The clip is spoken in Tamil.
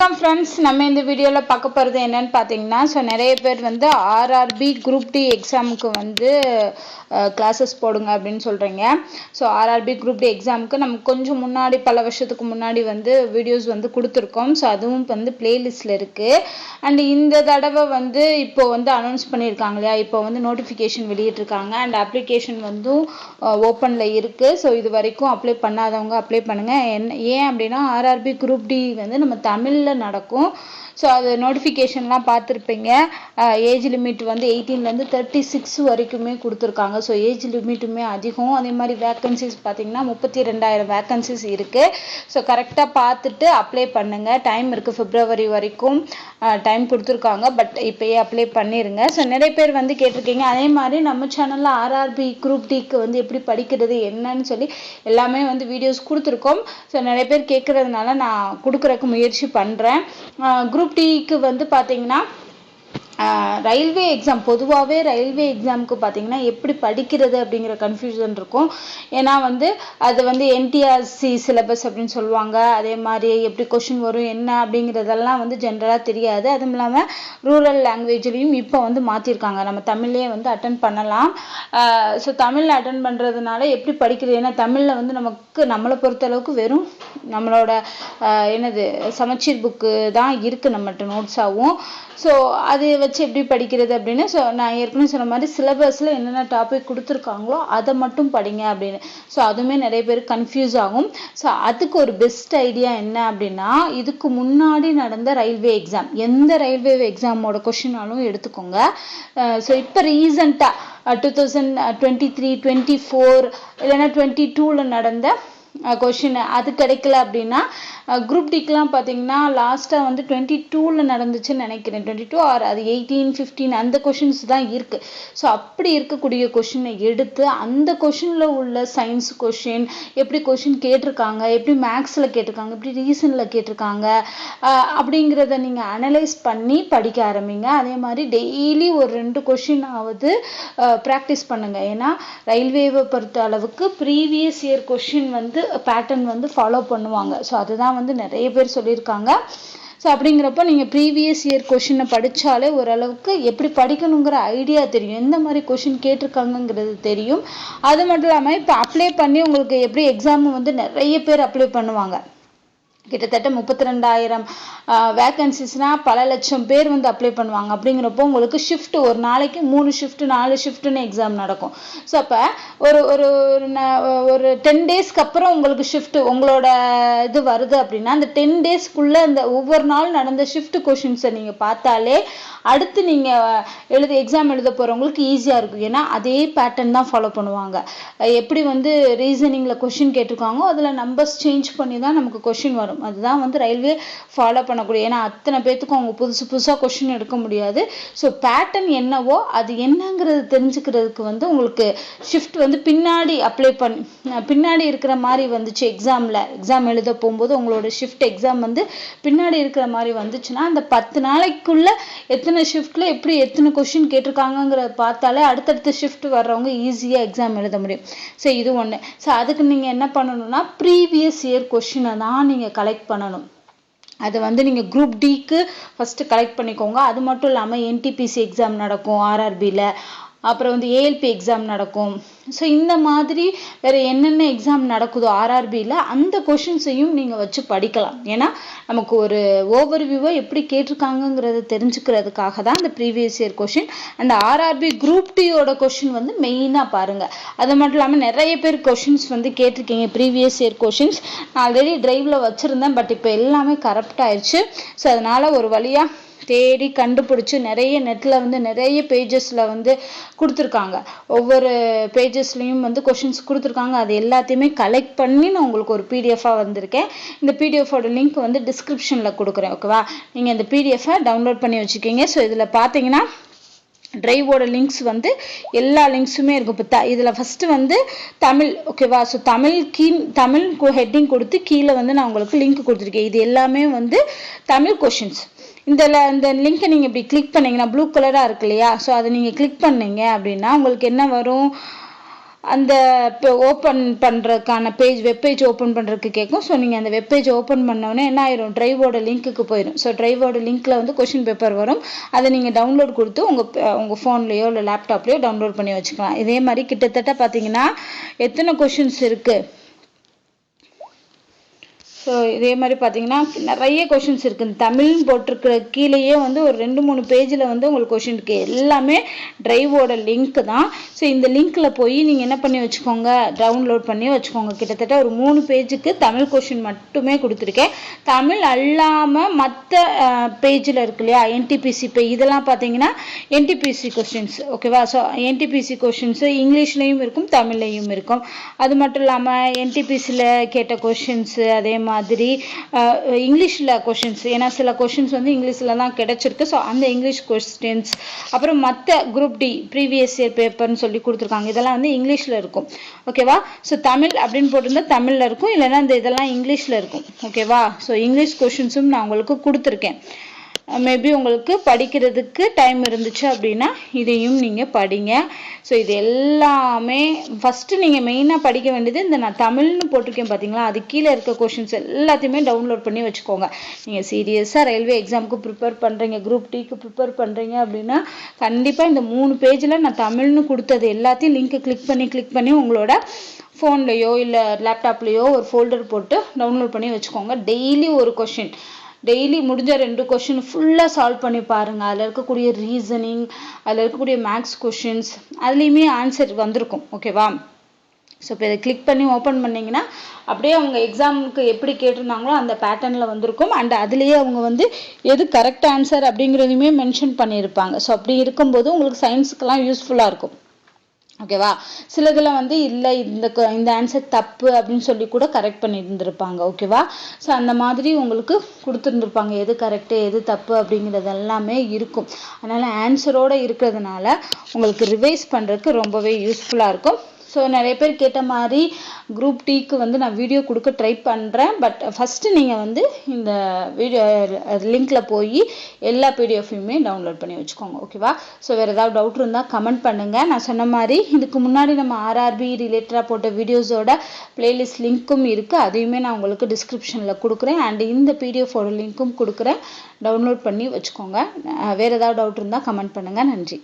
வணக்கம் ஃப்ரெண்ட்ஸ், நம்ம இந்த வீடியோவில் பார்க்க போகிறது என்னன்னு பார்த்தீங்கன்னா, நிறைய பேர் வந்து ஆர்ஆர்பி குரூப் டி எக்ஸாமுக்கு வந்து கிளாஸஸ் போடுங்க அப்படின்னு சொல்கிறீங்க. ஆர்ஆர்பி குரூப் டி எக்ஸாமுக்கு நம்ம கொஞ்சம் முன்னாடி பல வருஷத்துக்கு முன்னாடி வந்து வீடியோஸ் வந்து கொடுத்துருக்கோம். அதுவும் வந்து பிளேலிஸ்டில் இருக்குது. அண்ட் இந்த தடவை வந்து இப்போ வந்து அனௌன்ஸ் பண்ணியிருக்காங்க இல்லையா, இப்போ வந்து நோட்டிஃபிகேஷன் வெளியிட்டிருக்காங்க. அண்ட் அப்ளிகேஷன் வந்து ஓப்பனில் இருக்குது. இது வரைக்கும் அப்ளை பண்ணாதவங்க அப்ளை பண்ணுங்கள். ஏன் அப்படின்னா ஆர்ஆர்பி குரூப் டி வந்து நம்ம தமிழில் நடக்கும். அது நோட்டிஃபிகேஷன்லாம் பார்த்துருப்பீங்க. ஏஜ் லிமிட் வந்து 18லேருந்து 36 வரைக்குமே கொடுத்துருக்காங்க. ஏஜ் லிமிட்டுமே அதிகம். அதே மாதிரி வேக்கன்சிஸ் பார்த்தீங்கன்னா 32,000 வேக்கன்சிஸ் இருக்குது. கரெக்டாக பார்த்துட்டு அப்ளை பண்ணுங்கள். டைம் இருக்குது, பிப்ரவரி வரைக்கும் டைம் கொடுத்துருக்காங்க. பட் இப்போயே அப்ளை பண்ணிடுங்க. நிறைய பேர் வந்து கேட்டிருக்கீங்க. அதே மாதிரி நம்ம சேனலில் ஆர்ஆர்பி குரூப் டிக்கு வந்து எப்படி படிக்கிறது என்னன்னு சொல்லி எல்லாமே வந்து வீடியோஸ் கொடுத்துருக்கோம். நிறைய பேர் கேட்குறதுனால நான் கொடுக்குறக்கு முயற்சி பண்ணுறேன். குரூப் டிக்கு வந்து பார்த்தீங்கன்னா ரயில்வே எக்ஸாம், பொதுவாகவே ரயில்வே எக்ஸாமுக்கு பார்த்தீங்கன்னா எப்படி படிக்கிறது அப்படிங்கிற கன்ஃபியூஷன் இருக்கும். ஏன்னா வந்து அது வந்து என்டிஆர்சி சிலபஸ் அப்படின்னு சொல்லுவாங்க. அதே மாதிரி எப்படி கொஷின் வரும் என்ன அப்படிங்கிறதெல்லாம் வந்து ஜென்ரலாக தெரியாது. அதுவும் இல்லாமல் ரூரல் லாங்குவேஜ்லேயும் இப்போ வந்து மாற்றிருக்காங்க. நம்ம தமிழ்லேயே வந்து அட்டன் பண்ணலாம். தமிழில் அட்டன் பண்ணுறதுனால எப்படி படிக்கிறது, ஏன்னா தமிழில் வந்து நம்மளை பொறுத்தளவுக்கு வெறும் நம்மளோட சமச்சீர் புக்கு தான் இருக்குது நம்மகிட்ட நோட்ஸாகவும். அதை வச்சு எப்படி படிக்கிறது அப்படின்னு நான் ஏற்கனவே சொன்ன மாதிரி சிலபஸில் என்னென்ன டாபிக் கொடுத்துருக்காங்களோ அதை மட்டும் படிங்க அப்படின்னு. அதுவுமே நிறைய பேர் கன்ஃபியூஸ் ஆகும். அதுக்கு ஒரு பெஸ்ட் ஐடியா என்ன அப்படின்னா, இதுக்கு முன்னாடி நடந்த ரயில்வே எக்ஸாம், எந்த ரயில்வே எக்ஸாமோட கொஷினாலும் எடுத்துக்கோங்க. இப்போ ரீசண்டாக 2023, 24 இல்லைன்னா 22 நடந்த கொஷின் அது கிடைக்கல அப்படின்னா குரூப் டிக்கெலாம் பார்த்தீங்கன்னா லாஸ்ட்டாக வந்து 22 நடந்துச்சுன்னு நினைக்கிறேன். 22 ஆர் அது 18, 15 அந்த கொஷின்ஸ் தான் இருக்குது. அப்படி இருக்கக்கூடிய கொஷினை எடுத்து அந்த கொஷினில் உள்ள சயின்ஸ் கொஷின் எப்படி கொஷின் கேட்டிருக்காங்க, எப்படி மேக்ஸில் கேட்டிருக்காங்க, எப்படி ரீசனில் கேட்டிருக்காங்க அப்படிங்கிறத நீங்கள் அனலைஸ் பண்ணி படிக்க ஆரம்பிங்க. அதே மாதிரி டெய்லி ஒரு 2 கொஷினாவது ப்ராக்டிஸ் பண்ணுங்கள். ஏன்னா ரயில்வேவை பொறுத்த அளவுக்கு ப்ரீவியஸ் இயர் கொஷின் வந்து பேட்டர்ன் வந்து ஃபாலோ பண்ணுவாங்க. அதுதான் வந்து நிறைய பேர் சொல்லியிருக்காங்க. அப்படிங்கிறப்ப நீங்கள் ப்ரீவியஸ் இயர் கொஷினை படித்தாலே ஓரளவுக்கு எப்படி படிக்கணுங்கிற ஐடியா தெரியும், எந்த மாதிரி கொஷின் கேட்டிருக்காங்கங்கிறது தெரியும். அது மட்டும் இல்லாமல் இப்போ அப்ளை பண்ணி உங்களுக்கு எப்படி எக்ஸாம் வந்து நிறைய பேர் அப்ளை பண்ணுவாங்க. கிட்டத்தட்ட 32,000 வேக்கன்சிஸ்னால் பல லட்சம் பேர் வந்து அப்ளை பண்ணுவாங்க. அப்படிங்கிறப்போ உங்களுக்கு ஷிஃப்ட் ஒரு நாளைக்கு 3 ஷிஃப்ட் 4 ஷிஃப்ட்னு எக்ஸாம் நடக்கும். அப்போ ஒரு 10 டேஸ்க்கு அப்புறம் உங்களுக்கு ஷிஃப்ட் உங்களோட இது வருது அப்படின்னா அந்த 10 டேஸ்க்குள்ளே அந்த ஒவ்வொரு நாள் நடந்த ஷிஃப்ட் கொஷின்ஸை நீங்கள் பார்த்தாலே அடுத்து நீங்கள் எக்ஸாம் எழுத போகிறவங்களுக்கு ஈஸியாக இருக்கும். ஏன்னா அதே பேட்டர்ன் தான் ஃபாலோ பண்ணுவாங்க. எப்படி வந்து ரீசனிங்கில் கொஷின் கேட்டிருக்காங்களோ அதில் நம்பர்ஸ் சேஞ்ச் பண்ணி தான் நமக்கு கொஷின் வரும். அதுதான் வந்து ரயில்வே ஃபாலோ பண்ணக்கூடிய. ஏன்னா அத்தனை பேத்துக்கும் அவங்க புதுசாக கொஷின் எடுக்க முடியாது. பேட்டர்ன் என்னவோ அது என்னங்கிறது தெரிஞ்சுக்கிறதுக்கு வந்து உங்களுக்கு ஷிஃப்ட் வந்து பின்னாடி பின்னாடி இருக்கிற மாதிரி வந்துச்சு. எக்ஸாம் எழுத போகும்போது உங்களோட ஷிஃப்ட் எக்ஸாம் வந்து பின்னாடி இருக்கிற மாதிரி வந்துச்சுன்னா அந்த 10 நாளைக்குள்ள எத்தனை ஷிஃப்ட்ல எப்படி எத்தனை கொஸ்டின் கேட்டிருக்காங்கிறத பார்த்தாலே அடுத்தடுத்த ஷிஃப்ட் வர்றவங்க ஈஸியாக எக்ஸாம் எழுத முடியும். இது ஒன்று. அதுக்கு நீங்கள் என்ன பண்ணணும்னா ப்ரீவியஸ் இயர் கொஸ்டினை தான் நீங்கள் கலெக்ட் பண்ணணும். அதை வந்து நீங்கள் குரூப் டிக்கு ஃபஸ்ட்டு கலெக்ட் பண்ணிக்கோங்க. அது மட்டும் இல்லாமல் என்டிபிசி எக்ஸாம் நடக்கும் ஆர்ஆர்பியில், அப்புறம் வந்து ஏஎல்பி எக்ஸாம் நடக்கும். இந்த மாதிரி வேறு என்னென்ன எக்ஸாம் நடக்குதோ ஆர்ஆர்பியில் அந்த கொஷின்ஸையும் நீங்கள் வச்சு படிக்கலாம். ஏன்னா நமக்கு ஒரு ஓவர்வியூவை எப்படி கேட்டிருக்காங்கங்கிறத தெரிஞ்சுக்கிறதுக்காக தான் இந்த ப்ரீவியஸ் இயர் கொஷின். அந்த ஆர்ஆர்பி குரூப் டியோட கொஷின் வந்து மெயினாக பாருங்கள். அது மட்டும் இல்லாமல் நிறைய பேர் கொஷின்ஸ் வந்து கேட்டிருக்கீங்க. ப்ரீவியஸ் இயர் கொஷின்ஸ் நான் ஆல்ரெடி டிரைவில் வச்சுருந்தேன். பட் இப்போ எல்லாமே கரப்ட் ஆயிடுச்சு. அதனால் ஒரு வழியாக தேடி கண்டுபிடிச்சி நிறைய நெட்டில் வந்து நிறைய பேஜஸில் வந்து கொடுத்துருக்காங்க. ஒவ்வொரு பேஜஸ்லையும் வந்து கொஷின்ஸ் கொடுத்துருக்காங்க. அது எல்லாத்தையுமே கலெக்ட் பண்ணி நான் உங்களுக்கு ஒரு பிடிஎஃபாக வந்திருக்கேன். இந்த பிடிஎஃபோட லிங்க் வந்து டிஸ்கிரிப்ஷனில் கொடுக்குறேன். ஓகேவா? நீங்கள் இந்த பிடிஎஃபை டவுன்லோட் பண்ணி வச்சுக்கிங்க. இதில் பார்த்தீங்கன்னா டிரைவோட லிங்க்ஸ் வந்து எல்லா லிங்க்ஸுமே இருக்கும். இப்போ இதில் ஃபஸ்ட்டு வந்து தமிழ். ஓகேவா? தமிழ் ஹெட்டிங் கொடுத்து கீழே வந்து நான் உங்களுக்கு லிங்க் கொடுத்துருக்கேன். இது எல்லாமே வந்து தமிழ் கொஷின்ஸ். இந்த லிங்கை நீங்கள் இப்படி கிளிக் பண்ணிங்கன்னா ப்ளூ கலராக இருக்கு இல்லையா? அதை நீங்கள் கிளிக் பண்ணீங்க அப்படின்னா உங்களுக்கு என்ன வரும், அந்த ஓப்பன் பண்ணுறதுக்கான வெப்பேஜ் ஓப்பன் பண்ணுறதுக்கு கேட்கும். ஸோ நீங்கள் அந்த வெப்பேஜ் ஓப்பன் பண்ணோடனே என்ன ஆயிரும், டிரைவோட லிங்க்குக்கு போயிடும். ஸோ டிரைவோட லிங்க்கில் வந்து கொஷின் பேப்பர் வரும். அதை நீங்கள் டவுன்லோட் கொடுத்து உங்கள் ஃபோன்லேயோ இல்லை லேப்டாப்லேயோ டவுன்லோட் பண்ணி வச்சுக்கலாம். இதே மாதிரி கிட்டத்தட்ட பார்த்தீங்கன்னா எத்தனை கொஷின்ஸ் இருக்குது. ஸோ இதே மாதிரி பார்த்தீங்கன்னா நிறைய கொஷின்ஸ் இருக்குது. தமிழ்னு போட்டிருக்கிற கீழேயே வந்து ஒரு 2-3 பேஜில் வந்து உங்களுக்கு கொஷின் இருக்குது. எல்லாமே டிரைவோட லிங்க் தான். ஸோ இந்த லிங்க்கில் போய் நீங்கள் என்ன பண்ணி வச்சுக்கோங்க, டவுன்லோட் பண்ணி வச்சுக்கோங்க. கிட்டத்தட்ட ஒரு 3 பேஜுக்கு தமிழ் கொஷின் மட்டுமே கொடுத்துருக்கேன். தமிழ் அல்லாமல் மற்ற பேஜில் இருக்கு இல்லையா, என்டிபிசி இதெல்லாம் பார்த்தீங்கன்னா என்டிபிசி கொஷின்ஸ். ஓகேவா. ஸோ என்டிபிசி கொஷின்ஸு இங்கிலீஷ்லேயும் இருக்கும், தமிழ்லையும் இருக்கும். அது மட்டும் இல்லாமல் என்டிபிசியில் கேட்ட கொஷின்ஸு, அதே மாதிரி இங்கிலீஷில் கொஷின்ஸ், ஏன்னா சில கொஷின்ஸ் வந்து இங்கிலீஷில் தான் கிடைச்சிருக்கு. ஸோ அந்த இங்கிலீஷ் கொஸ்டின்ஸ், அப்புறம் மற்ற குரூப் டி ப்ரீவியஸ் இயர் பேப்பர்னு சொல்லி கொடுத்துருக்காங்க. இதெல்லாம் வந்து இங்கிலீஷில் இருக்கும். ஓகேவா. ஸோ தமிழ் அப்படின்னு போட்டிருந்தா தமிழில் இருக்கும், இல்லைன்னா இந்த இதெல்லாம் இங்கிலீஷில் இருக்கும். ஓகேவா. ஸோ இங்கிலீஷ் கொஷின்ஸும் நான் உங்களுக்கு கொடுத்துருக்கேன். மேபி உங்களுக்கு படிக்கிறதுக்கு டைம் இருந்துச்சு அப்படின்னா இதையும் நீங்கள் படிங்க. ஸோ இது எல்லாமே ஃபஸ்ட்டு நீங்கள் மெயினாக படிக்க வேண்டியது இந்த நான் தமிழ்னு போட்டிருக்கேன் பார்த்தீங்களா, அது கீழே இருக்க கொஷின்ஸ் எல்லாத்தையுமே டவுன்லோட் பண்ணி வச்சுக்கோங்க. நீங்கள் சீரியஸாக ரயில்வே எக்ஸாமுக்கு ப்ரிப்பேர் பண்ணுறீங்க, குரூப் டிக்கு ப்ரிப்பேர் பண்ணுறீங்க அப்படின்னா கண்டிப்பாக இந்த 3 பேஜில் நான் தமிழ்னு கொடுத்தது எல்லாத்தையும் லிங்க்கை கிளிக் பண்ணி உங்களோட ஃபோன்லேயோ இல்லை லேப்டாப்லேயோ ஒரு ஃபோல்டர் போட்டு டவுன்லோட் பண்ணி வச்சுக்கோங்க. டெய்லி ஒரு கொஷின், டெய்லி முடிஞ்ச 2 கொஷின் ஃபுல்லாக சால்வ் பண்ணி பாருங்கள். அதில் இருக்கக்கூடிய ரீசனிங், அதில் இருக்கக்கூடிய மேக்ஸ் கொஷின்ஸ், அதுலேயுமே ஆன்சர் வந்திருக்கும். ஓகேவா. ஸோ இப்போ இதை கிளிக் பண்ணி ஓப்பன் பண்ணிங்கன்னா அப்படியே அவங்க எக்ஸாமுக்கு எப்படி கேட்டிருந்தாங்களோ அந்த பேட்டர்னில் வந்திருக்கும். அண்ட் அதுலேயே அவங்க வந்து எது கரெக்ட் ஆன்சர் அப்படிங்கிறதையுமே மென்ஷன் பண்ணியிருப்பாங்க. ஸோ அப்படி இருக்கும்போது உங்களுக்கு சயின்ஸுக்கெல்லாம் யூஸ்ஃபுல்லாக இருக்கும். ஓகேவா. சிலதில் வந்து இல்லை இந்த ஆன்சர் தப்பு அப்படின்னு சொல்லி கூட கரெக்ட் பண்ணி இருந்திருப்பாங்க. ஓகேவா. ஸோ அந்த மாதிரி உங்களுக்கு கொடுத்துருந்துருப்பாங்க, எது கரெக்டு எது தப்பு அப்படிங்கிறது எல்லாமே இருக்கும். அதனால் ஆன்சரோடு இருக்கிறதுனால உங்களுக்கு ரிவைஸ் பண்ணுறதுக்கு ரொம்பவே யூஸ்ஃபுல்லாக இருக்கும். ஸோ நிறைய பேர் கேட்ட மாதிரி குரூப் டிக்கு வந்து நான் வீடியோ கொடுக்க ட்ரை பண்ணுறேன். பட் ஃபஸ்ட்டு நீங்கள் வந்து இந்த வீடியோ லிங்க்கில் போய் எல்லா பிடிஎஃப்பையுமே டவுன்லோட் பண்ணி வச்சுக்கோங்க. ஓகேவா. ஸோ வேறு ஏதாவது டவுட் இருந்தால் கமெண்ட் பண்ணுங்கள். நான் சொன்ன மாதிரி இதுக்கு முன்னாடி நம்ம ஆர்ஆர்பி ரிலேட்டடாக போட்ட வீடியோஸோட பிளேலிஸ்ட் லிங்க்கும் இருக்குது. அதையுமே நான் உங்களுக்கு டிஸ்கிரிப்ஷனில் கொடுக்குறேன். அண்ட் இந்த பிடிஎஃபோட லிங்க்கும் கொடுக்குறேன், டவுன்லோட் பண்ணி வச்சுக்கோங்க. வேறு ஏதாவது டவுட் இருந்தால் கமெண்ட் பண்ணுங்கள். நன்றி.